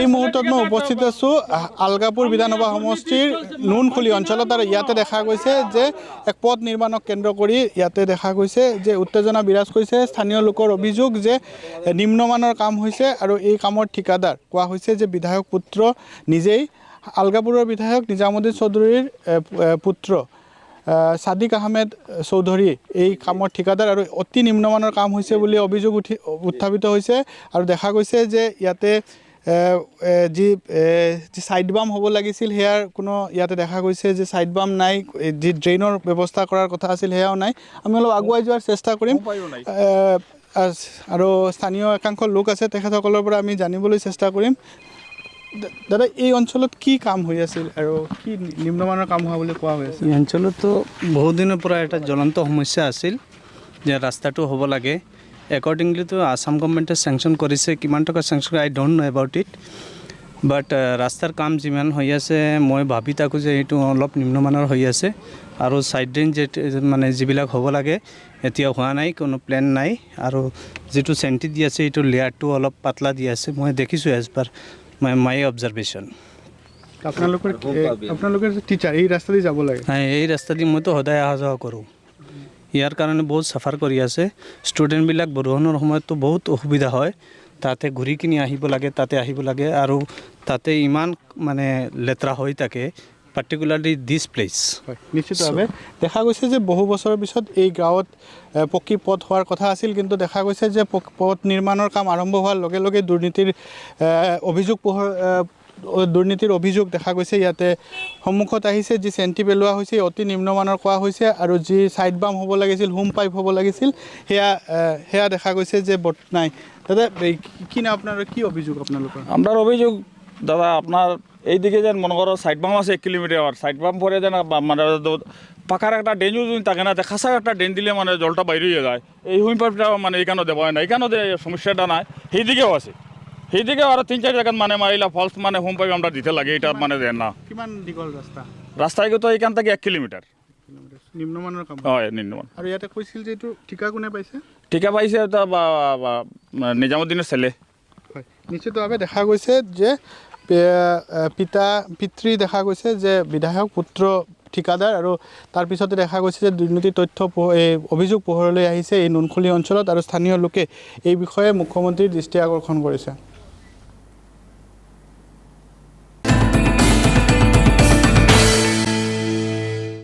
এই মুহূৰ্তত মই উপস্থিত আছোঁ আলগাপুৰ বিধানসভা সমষ্টিৰ নুনখুলি অঞ্চলত আৰু ইয়াতে দেখা গৈছে যে এক পথ নিৰ্মাণক কেন্দ্ৰ কৰি ইয়াতে দেখা গৈছে যে উত্তেজনা বিৰাজ কৰিছে। স্থানীয় লোকৰ অভিযোগ যে নিম্নমানৰ কাম হৈছে আৰু এই কামৰ ঠিকাদাৰ কোৱা হৈছে যে বিধায়ক পুত্ৰ নিজেই আলগাপুৰৰ বিধায়ক নিজামুদ্দিন চৌধুৰীৰ পুত্ৰ সাদিক আহমেদ চৌধুৰী এই কামৰ ঠিকাদাৰ আৰু অতি নিম্নমানৰ কাম হৈছে বুলি অভিযোগ উত্থাপিত হৈছে। আৰু দেখা গৈছে যে ইয়াতে যি সাইড বাম হ'ব লাগিছিল সেয়াৰ কোনো ইয়াতে দেখা গৈছে যে সাইড বাম নাই, যি ড্ৰেইনৰ ব্যৱস্থা কৰাৰ কথা আছিল সেয়াও নাই। আমি অলপ আগুৱাই যোৱাৰ চেষ্টা কৰিম আৰু স্থানীয় একাংশ লোক আছে তেখেতসকলৰ পৰা আমি জানিবলৈ চেষ্টা কৰিম। দাদা, এই অঞ্চলত কি কাম হৈ আছিল আৰু কি নিম্নমানৰ কাম হোৱা বুলি কোৱা হৈ আছে? এই অঞ্চলতো বহু দিনৰ পৰা এটা জ্বলন্ত সমস্যা আছিল যে ৰাস্তাটো হ'ব লাগে। একৰ্ডিংলিতো আসাম গভৰ্ণমেণ্টে চেংচন কৰিছে, কিমান টকা sanction I don't know' about it, but ৰাস্তাৰ কাম যিমান হৈ আছে মই ভাবি থাকোঁ যে এইটো অলপ নিম্নমানৰ হৈ আছে আৰু ছাইড ড্ৰেইন মানে যিবিলাক হ'ব লাগে এতিয়া হোৱা নাই, কোনো প্লেন নাই। আৰু যিটো চেণ্টি দি আছে এইটো লেয়াৰটো অলপ পাতলা দি আছে, মই দেখিছোঁ এজ পাৰ মাই অবজাৰভেশ্যন। আপোনালোকে টিচাৰ এই ৰাস্তা দি যাব লাগে? হয়, এই ৰাস্তা দি মইতো সদায় অহা যোৱা কৰোঁ। ইয়াৰ কাৰণে বহুত চাফাৰ কৰি আছে। ষ্টুডেণ্টবিলাক বৰষুণৰ সময়ততো বহুত অসুবিধা হয়, তাতে ঘূৰি কিনি আহিব লাগে, তাতে আহিব লাগে আৰু তাতে ইমান মানে লেতেৰা হৈ থাকে, পাৰ্টিকুলাৰলি দিছ প্লেচ। হয়, নিশ্চিতভাৱে দেখা গৈছে যে বহু বছৰৰ পিছত এই গাঁৱত পকী পথ হোৱাৰ কথা আছিল, কিন্তু দেখা গৈছে যে পথ নিৰ্মাণৰ কাম আৰম্ভ হোৱাৰ লগে লগে দুৰ্নীতিৰ অভিযোগ দেখা গৈছে। ইয়াতে সন্মুখত আহিছে যি চেণ্টি পেলোৱা হৈছে অতি নিম্নমানৰ কোৱা হৈছে আৰু যি ছাইড বাম হ'ব লাগিছিল, হোম পাইপ হ'ব লাগিছিল সেয়া দেখা গৈছে যে নাই। দাদা, কি না আপনার কি অভিযোগ আপনাদের? আপনার অভিযোগ দাদা আপনার এইদিকে যেন মনে করো সাইড বাম আছে 1 কিলোমিটার, সাইড বাম পরে যেন মানে পাকার একটা ড্রেনও যদি থাকে না, খাসা একটা ড্রেন দিলে মানে জলটা বাইরে হয়ে যায়। এই হুইম পাইপটা মানে এখানেও দেওয়া হয় না, এখানেও সমস্যাটা নাই, সেইদিকেও আছে। সেইদিকেও আরও 3-4 জায়গাত মানে মারিলা ফলস মানে হোম পাইপ আমরা দিতে লাগে, এটা মানে দেন না। কিমান দীঘল রাস্তা? রাস্তায় তো এখান থেকে 1 কিলোমিটার নিম্নমানৰ কাম হয়, নিম্নমান। আৰু ইয়াতে কৈছিল যে এইটো ঠিকা কোনে পাইছে? ঠিকা পাইছে নিজামুদ্দিনেৰ ছেলে। হয়, নিশ্চিতভাৱে দেখা গৈছে যে পিতৃ দেখা গৈছে যে বিধায়ক পুত্ৰ ঠিকাদাৰ আৰু তাৰপিছতে দেখা গৈছে যে দুৰ্নীতিৰ তথ্য অভিযোগ পোহৰলৈ আহিছে এই নুনখুলি অঞ্চলত আৰু স্থানীয় লোকে এই বিষয়ে মুখ্যমন্ত্ৰীৰ দৃষ্টি আকৰ্ষণ কৰিছে।